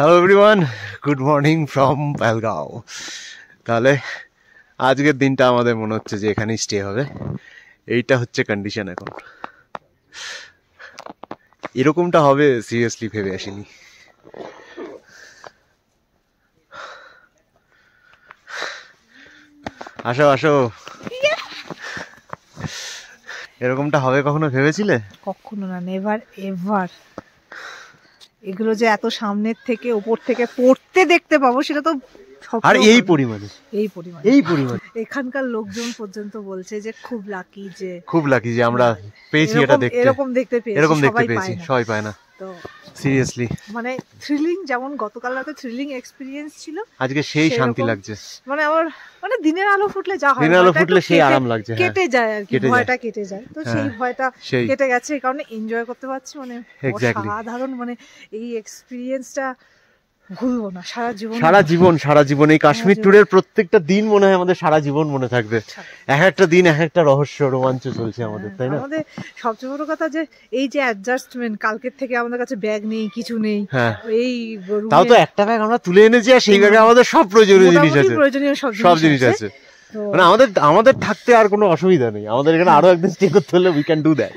Hello everyone, good morning from Belgaum. তাহলে আজকের দিনটা আমাদের মনে হচ্ছে যে এখানেই স্টে হবে। এইটা হচ্ছে কন্ডিশন। এখন এরকমটা হবে সিরিয়াসলি ভেবে আসিনি। আসো আসো, এরকমটা হবে কখনো ভেবেছিলে? কখনো না, নেভার এভার। এগুলো যে এত সামনের থেকে উপর থেকে পড়তে দেখতে পাবো সেটা তো আর এই পরিমাণে এখানকার লোকজন পর্যন্ত বলছে যে খুব লাকি যে আমরা পেয়েছি এটা দেখতে, এরকম দেখতে পেয়েছি, সবাই পায় না। তো সিরিয়াসলি মানে থ্রিলিং, যেমন গতকাল রাতে থ্রিলিং এক্সপেরিয়েন্স ছিল, আজকে সেই শান্তি লাগছে। মানে আমার মানে দিনের আলো ফুটলে যা হয়, দিনের আলো ফুটলে সেই আরাম লাগছে, কেটে যায় আর কি, ভয়টা কেটে যায়। তো সেই ভয়টা কেটে গেছে, এই কারণে এনজয় করতে পারছি। মানে সাধারণ, মানে এই এক্সপেরিয়েন্সটা ভুলবো না সারা জীবন। এই কাশ্মীর ট্যুরের প্রত্যেকটা দিন মনে হয় আমাদের সারা জীবন মনে থাকবে। এক একটা দিন এক একটা রহস্য, রোমাঞ্চ চলছে আমাদের, তাই না? আমাদের সবচেয়ে বড় কথা যে এই যে অ্যাডজাস্টমেন্ট, কালকের থেকে আমাদের কাছে ব্যাগ নেই, কিছু নেই। এই তাও তো একটা ব্যাগ আমরা তুলে এনেছি, আর সেই ব্যাগে আমাদের সব প্রয়োজনীয় জিনিস আছে, সব জিনিস আছে। মানে আমাদের থাকতে আর কোনো অসুবিধা নেই। আমাদের এখানে আরো একদিন স্টে করতে হলে উই ক্যান ডু দ্যাট।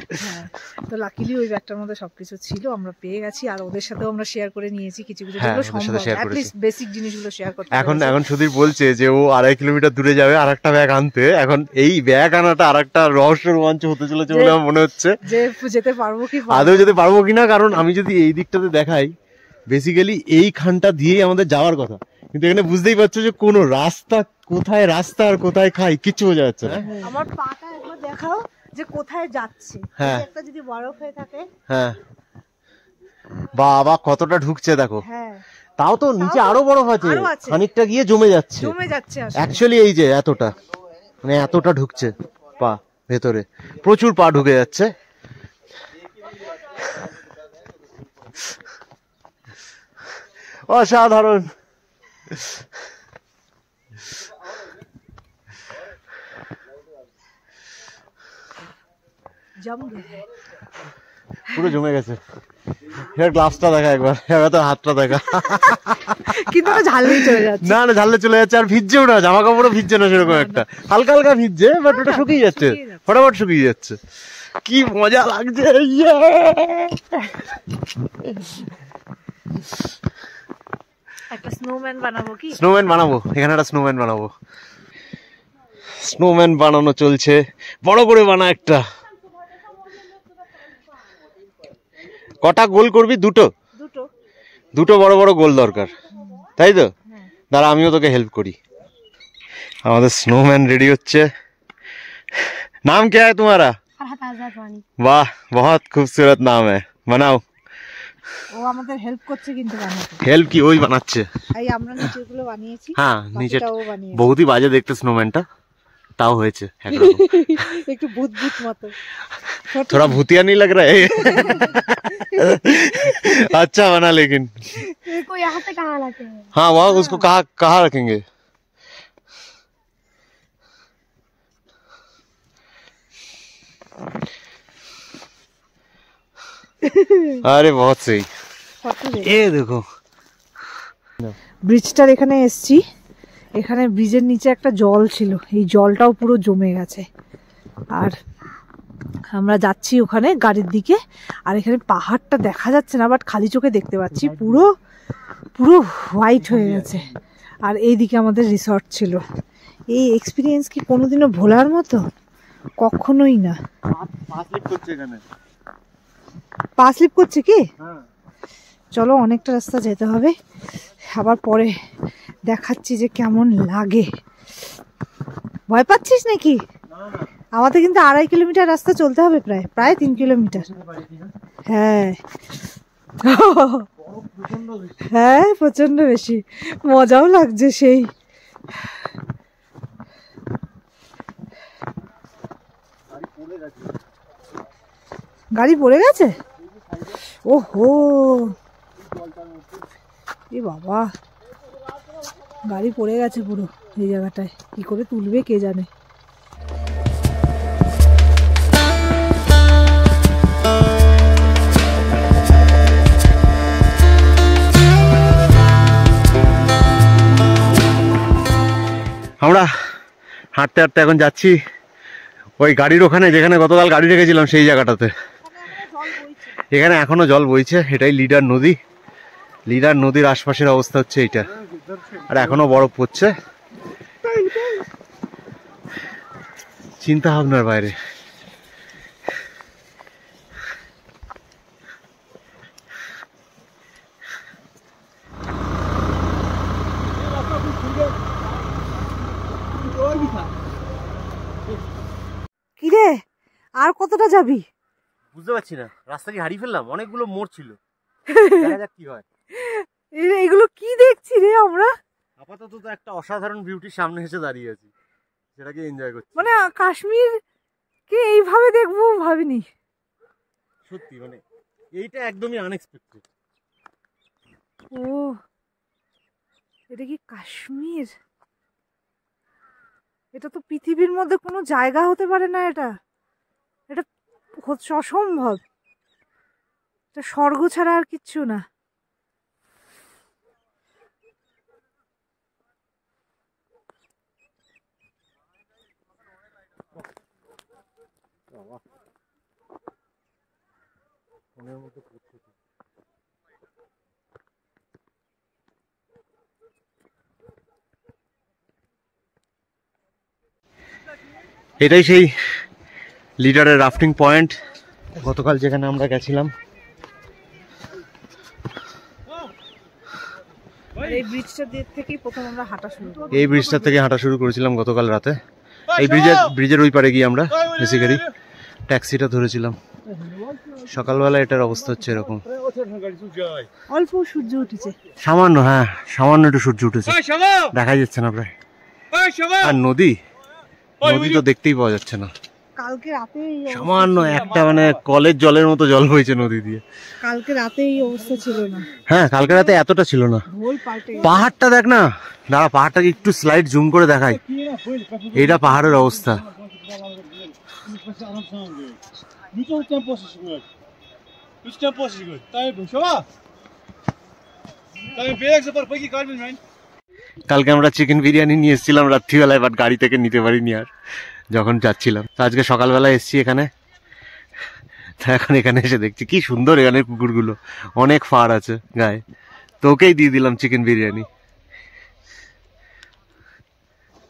তো লাকিলি ওই ব্যাগটার মধ্যে সবকিছু ছিল, আমরা পেয়ে গেছি। আর ওদের সাথেও আমরা শেয়ার করে নিয়েছি কিছু কিছু, যেগুলো সম্ভব, অ্যাট লিস্ট বেসিক জিনিসগুলো শেয়ার করতে। এখন সুধীর বলছে যে ও 2.5 কিলোমিটার দূরে যাবে আরেকটা ব্যাগ আনতে। এখন এই ব্যাগ আনাটা আরেকটা রহস্য, রোমাঞ্চ হতে চলেছে বলে আমার মনে হচ্ছে যে যেতে পারবো কি, আদৌ যেতে পারবো কিনা। কারণ আমি যদি এই দিকটাতে দেখাই, বেসিক্যালি এই খানটা দিয়েই আমাদের যাওয়ার কথা, কিন্তু এখানে বুঝতেই পারছো যে কোনো রাস্তা, কোথায় রাস্তা আর কোথায় খাই কিচ্ছু বোঝা যাচ্ছে না। আমার পাটা একবার দেখাও যে কোথায় যাচ্ছে। একটা যদি বরফ হয়ে থাকে, হ্যাঁ বাবা কতটা ঢুকছে দেখো। তাও তো নিচে আরো বরফ আছে, খানিকটা গিয়ে জমে যাচ্ছে অ্যাকচুয়ালি। এই যে এতটা, মানে এতটা ঢুকছে পা ভেতরে, প্রচুর পা ঢুকে যাচ্ছে। অসাধারণ। পুরো জমে গেছে। গ্লাভসটা দেখা একবার, এবার তো হাতটা দেখা, কিন্তু ঝাললেই চলে যাচ্ছে। না ঝাললে চলে যাচ্ছে, আর ভিজছেও না, জামা কাপড়ও ভিজছে না সেরকম একটা, হালকা হালকা ভিজছে, বাট ওটা শুকিয়ে যাচ্ছে, ফটাফট শুকিয়ে যাচ্ছে। কি মজা লাগছে। একটা স্নোম্যান বানাবো কি? স্নোম্যান বানাবো, এখানে একটা স্নোম্যান বানাবো। স্নোম্যান বানানো চলছে, বড় করে বানা একটা। কটা গোল করবি? দুটো বড় বড় গোল দরকার, তাই তো? দাঁড়া আমিও তোকে হেল্প করি। আমাদের স্নোম্যান রেডি হচ্ছে। নাম क्या है तुम्हारा? वाह बहुत खूबसूरत नाम है, बनाओ। ও আমাদের হেল্প করছে কিন্তু বানাতে। হেল্প কি, ওই বানাচ্ছে। এই আমরা নিচেগুলো বানিয়েছি। হ্যাঁ নিচেটাও বানিয়েছি। বহুতই বাজে দেখতে স্নোম্যানটা, তাও হয়েছে একটু ভূত ভূত মতো। थोड़ा भूतिया नहीं लग रहा है? अच्छा बना, लेकिन इसको यहाँ से कहाँ लाते हैं? हाँ वहाँ उसको कहाँ रखेंगे? अरे बहुत सही। ये देखो ব্রিজটার এখানে এসছি। এখানে ব্রিজের নিচে একটা জল ছিল, এই জলটাও পুরো জমে গেছে। আর আমরা যাচ্ছি ওখানে গাড়ির দিকে। আর এখানে পাহাড়টা দেখা যাচ্ছে না, বাট খালি চোখে দেখতে পাচ্ছি পুরো পুরো হোয়াইট হয়ে গেছে। আর এইদিকে আমাদের রিসর্ট ছিল। এই এক্সপিরিয়েন্স কি কোনোদিনও ভোলার মতো? কখনোই না। পা স্লিপ করছে কি? চলো অনেকটা রাস্তা যেতে হবে, আবার পরে দেখাচ্ছি যে কেমন লাগে। ভয় পাচ্ছিস নাকি? আমাদের কিন্তু 2.5 কিলোমিটার রাস্তা চলতে হবে, প্রায় 3 কিলোমিটার। হ্যাঁ প্রচন্ড বেশি, মজাও লাগছে সেই। গাড়ি পড়ে গেছে? ওহো এ বাবা, গাড়ি পড়ে গেছে পুরো এই জায়গাটায়। কি করে তুলবে কে জানে। হাঁটতে হাঁটতে এখন যাচ্ছি ওই গাড়ির ওখানে, যেখানে গতকাল গাড়ি রেখেছিলাম সেই জায়গাটাতে। এখানে এখনো জল বইছে, এটাই লিডার নদী। লিডার নদীর আশপাশের অবস্থা হচ্ছে এইটা, আর এখনো বরফ পড়ছে, চিন্তা ভাবনার বাইরে। কিরে আর কতটা যাবি? বুঝতে পারছি না, রাস্তা কি হারিয়ে ফেললাম? অনেকগুলো মোড় ছিল, দেখা যাক কি হয়। এগুলো কি দেখছি রে আমরা? আপাতত তো একটা অসাধারণ বিউটির সামনে এসে দাঁড়িয়ে আছি, সেটাকে এনজয় করছি। মানে কাশ্মীর কে এইভাবে দেখবো ভাবিনি সত্যি, মানে এইটা একদমই আনএক্সপেক্টেড। ও এটা কি কাশ্মীর? এটা তো পৃথিবীর মধ্যে কোনো জায়গা হতে পারে না, এটা এটা অসম্ভব, এটা স্বর্গ ছাড়া আর কিচ্ছু না। এটাই সেই লিডারের রাফটিং পয়েন্ট, গতকাল যেখানে আমরা গেছিলাম। এই ব্রিজটা থেকেই প্রথম আমরা হাঁটা শুরু করি। এই ব্রিজটা থেকে হাঁটা শুরু করেছিলাম গতকাল রাতে। এই ব্রিজের ওই পারে গিয়ে আমরা বেসিক্যালি ট্যাক্সিটা ধরেছিলাম। সকালবেলা এটার অবস্থা হচ্ছে এরকম, অল্প সূর্য উঠেছে, সামান্য, হ্যাঁ সামান্য একটু সূর্য উঠেছে, দেখা যাচ্ছে না প্রায়। আর নদী তো দেখতেই পাওয়া যাচ্ছে না। কালকে রাতে সামান্য একটা মানে কলের জলের মতো জল বইছে নদী দিয়ে। কালকে রাতে এই অবস্থা ছিল না। হ্যাঁ কালকে রাতে এতটা ছিল না। পাহাড়টা দেখ না, দাঁড়া পাহাড়টাকে একটু স্লাইড জুম করে দেখাই। এইটা পাহাড়ের অবস্থা। কালকে আমরা চিকেন বিরিয়ানি নিয়ে এসেছিলাম রাত্রিবেলায়, বাট গাড়ি থেকে নিতে পারিনি আর যখন যাচ্ছিলাম। আজকে সকালবেলা এসছি এখানে, এখন এখানে এসে দেখছি কি সুন্দর এখানে কুকুরগুলো, অনেক ফাড় আছে গায়ে, তো ওকেই দিয়ে দিলাম চিকেন বিরিয়ানি।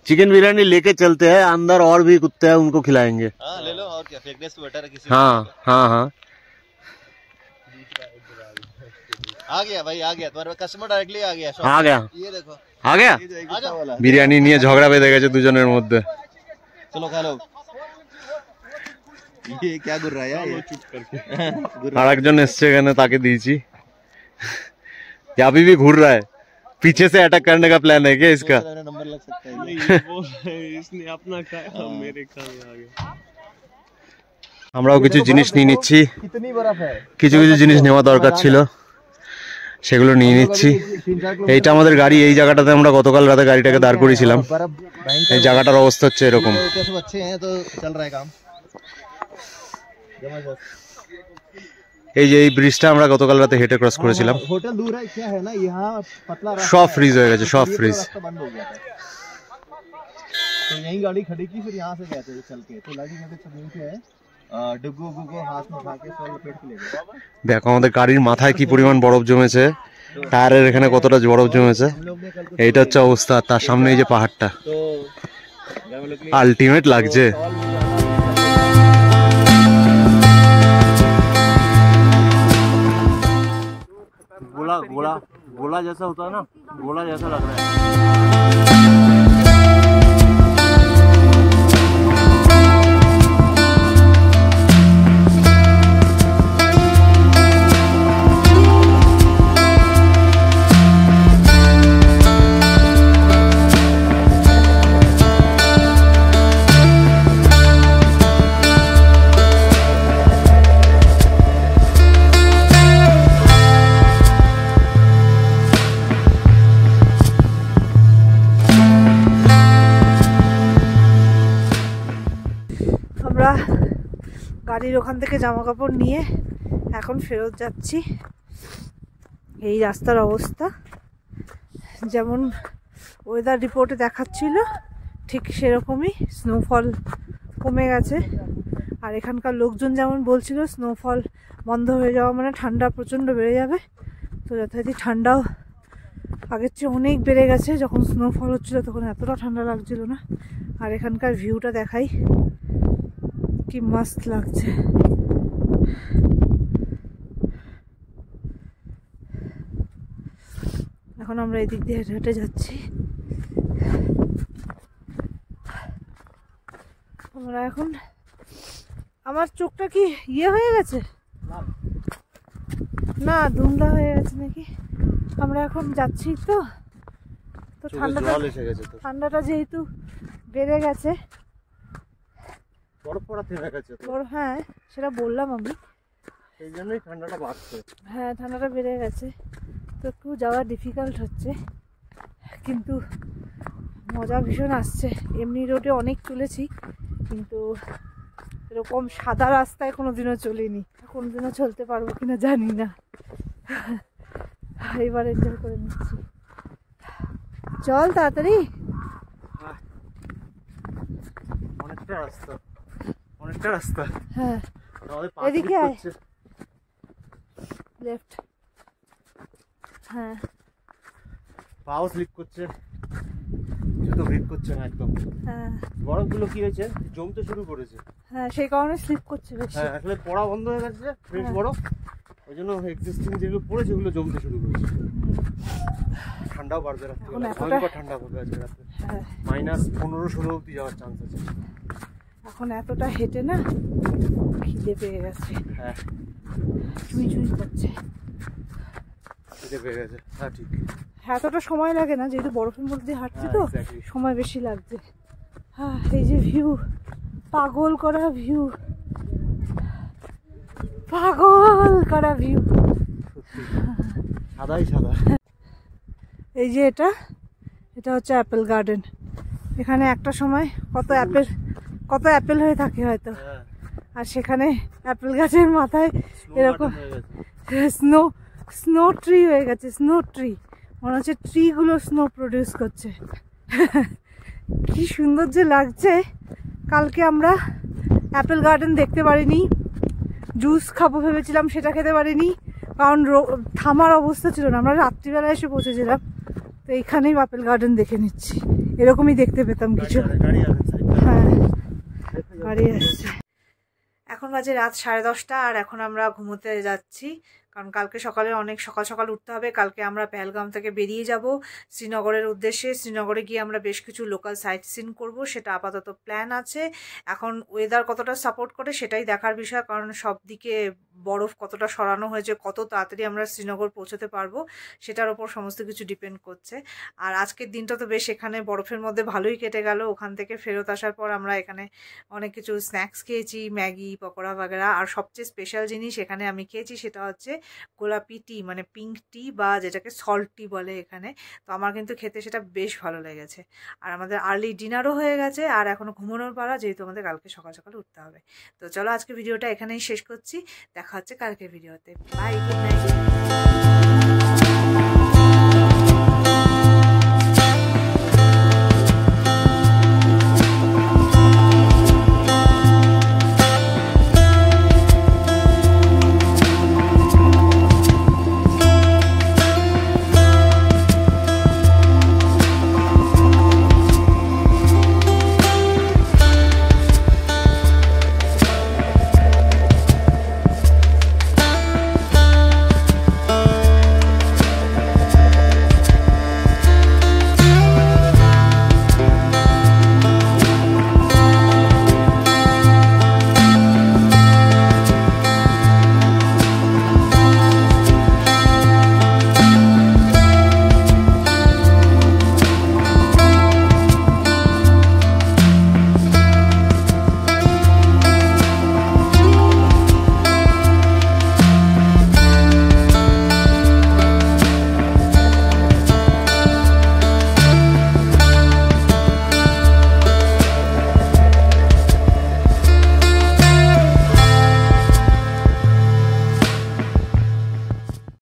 चिकन बिरयानी लेके चलते हैं, अंदर और भी कुत्ते हैं उनको खिलाएंगे। हाँ ले लो, और क्या, फेंकने से बेटर है किसी। हाँ हाँ हाँ आ गया भाई, आ गया तुम्हारा कस्टमर डायरेक्टली आ गया। आ गया, ये देखो आ गया। বিরিয়ানি নিয়ে ঝগড়া বেঁধে গেছে দুজনের মধ্যে। চলো খা লো। ये क्या गुर रहा है यार, चुप करके। আরেকজন এসছে এখানে, তাকে দিয়েছি। ये अभी भी घूर रहा है, पीछे से अटैक करने का प्लान है क्या इसका? नंबर लग सकता है। नहीं, इसने अपना खाया, मेरे खाने आ गया। আমরাও কিছু জিনিস নিয়ে নিচ্ছি, কিছু কিছু জিনিস নেওয়া দরকার ছিল, সেগুলো নিয়ে নিচ্ছি। এইটা আমাদের গাড়ি, এই জায়গাটাতে আমরা গতকাল রাতে গাড়িটাকে দাঁড় করিয়েছিলাম। এই জায়গাটার অবস্থা হচ্ছে এরকম। এই যে এই ব্রিজটা আমরা গতকাল রাতে হেঁটে ক্রস করেছিলাম, সব ফ্রিজ হয়ে গেছে, সব ফ্রিজ। দেখো আমাদের গাড়ির মাথায় কি পরিমাণ বরফ জমেছে, টায়ারের এখানে কতটা বরফ জমেছে, এইটা হচ্ছে অবস্থা। তার সামনে এই যে পাহাড়টা, আলটিমেট লাগছে। गोला गोला गोला जैसा होता है ना, गोला जैसा लग रहा है। গাড়ির ওখান থেকে জামা কাপড় নিয়ে এখন ফেরত যাচ্ছি। এই রাস্তার অবস্থা যেমন ওয়েদার রিপোর্টে দেখাচ্ছিল ঠিক সেরকমই স্নোফল কমে গেছে। আর এখানকার লোকজন যেমন বলছিল স্নোফল বন্ধ হয়ে যাওয়া মানে ঠান্ডা প্রচণ্ড বেড়ে যাবে, তো যথারীতি ঠান্ডাও আগের চেয়ে অনেক বেড়ে গেছে। যখন স্নোফল হচ্ছিল তখন এতটা ঠান্ডা লাগছিল না। আর এখানকার ভিউটা দেখাই, কি মস্ত লাগছে। এখন আমরা এদিক দিয়ে হেঁটে হেঁটে যাচ্ছি। আমরা এখন, আমার চোখটা কি ইয়ে হয়ে গেছে না, ধুমলা হয়ে গেছে নাকি। আমরা এখন যাচ্ছি তো ঠান্ডাটা যেহেতু বেড়ে গেছে, বরফ পড়া থেমে গেছে। হ্যাঁ সেটা বললাম আমি, সেই জন্যই ঠান্ডাটা বাড়ছে। হ্যাঁ ঠান্ডাটা বেড়ে গেছে, তো একটু যাওয়া ডিফিকাল্ট হচ্ছে, কিন্তু মজা ভীষণ আসছে। এমনি রোডে অনেক চলেছি, কিন্তু এরকম সাদা রাস্তায় কোনোদিনও চলিনি, কোনোদিনও চলতে পারবো কিনা জানি না। এবার এনজয় করে নিচ্ছি। চল তাড়াতাড়ি। অনেকটা রাস্তা। হ্যাঁ এদিকে আয়, লেফট। হ্যাঁ পাও স্লিপ করছে, জুতো গ্রিপ করছে না একদম। হ্যাঁ বরফগুলো কি হয়েছে, জমতে শুরু করেছে। হ্যাঁ সেই কারণে স্লিপ করছে বেশি। হ্যাঁ আসলে পড়া বন্ধ হয়ে গেছে ফ্রেশ বরফ, ওই জন্য এক্সিস্টিং যেগুলো পড়েছে ওগুলো জমতে শুরু করেছে। ঠান্ডাও বাড়বে রাত্রিবেলা, ভয়ঙ্কর ঠান্ডা হবে আজকে রাত্রে। -15-16 অবধি যাওয়ার চান্স আছে। এখন এতটা হেঁটে না খিদে পেয়ে গেছে। হ্যাঁ চুই চুই করছে, খিদে পেয়ে গেছে। হ্যাঁ ঠিক, এতটা সময় লাগে না যেহেতু বরফের মধ্যে হাঁটছি, তো সময় বেশি লাগছে। হ্যাঁ এই যে ভিউ, পাগল করা ভিউ, পাগল করা ভিউ, সাদাই সাদা। এই যে এটা হচ্ছে অ্যাপেল গার্ডেন। এখানে একটা সময় কত অ্যাপেল হয়ে থাকে হয়তো। আর সেখানে অ্যাপেল গাছের মাথায় এরকম স্নো ট্রি হয়ে গেছে। স্নো ট্রি মনে হচ্ছে ট্রিগুলো স্নো প্রডিউস করছে। কি সুন্দর যে লাগছে। কালকে আমরা অ্যাপেল গার্ডেন দেখতে পারিনি, জুস খাবো ভেবেছিলাম, সেটা খেতে পারিনি, কারণ থামার অবস্থা ছিল না। আমরা রাত্রিবেলা এসে পৌঁছেছিলাম, তো এইখানেই অ্যাপেল গার্ডেন দেখে নিচ্ছি। এরকমই দেখতে পেতাম কিছু। হ্যাঁ গাড়ি আসছে। এখন বাজে রাত 10:30, আর এখন আমরা ঘুমোতে যাচ্ছি, কারণ কালকে সকালে অনেক সকাল সকাল উঠতে হবে। কালকে আমরা পেহেলগাম থেকে বেরিয়ে যাব শ্রীনগরের উদ্দেশ্যে। শ্রীনগরে গিয়ে আমরা বেশ কিছু লোকাল সাইট সিন করব, সেটা আপাতত প্ল্যান আছে। এখন ওয়েদার কতটা সাপোর্ট করে সেটাই দেখার বিষয়, কারণ সব দিকে বরফ কতটা সরানো হয়েছে, কত তাড়াতাড়ি আমরা শ্রীনগর পৌঁছতে পারবো সেটার ওপর সমস্ত কিছু ডিপেন্ড করছে। আর আজকের দিনটা তো বেশ এখানে বরফের মধ্যে ভালোই কেটে গেল। ওখান থেকে ফেরত আসার পর আমরা এখানে অনেক কিছু স্ন্যাক্স খেয়েছি, ম্যাগি পকোড়া বাগেরা। আর সবচেয়ে স্পেশাল জিনিস এখানে আমি খেয়েছি সেটা হচ্ছে গোলাপি টি, মানে পিঙ্ক টি, বা যেটাকে সল্ট টি বলে এখানে। তো আমার কিন্তু খেতে সেটা বেশ ভালো লেগেছে। আর আমাদের আর্লি ডিনারও হয়ে গেছে, আর এখনও ঘুমানোর পালা, যেহেতু আমাদের কালকে সকাল সকাল উঠতে হবে। তো চলো আজকে ভিডিওটা এখানেই শেষ করছি, দেখা হচ্ছে কালকের ভিডিওতে। Bye, good night.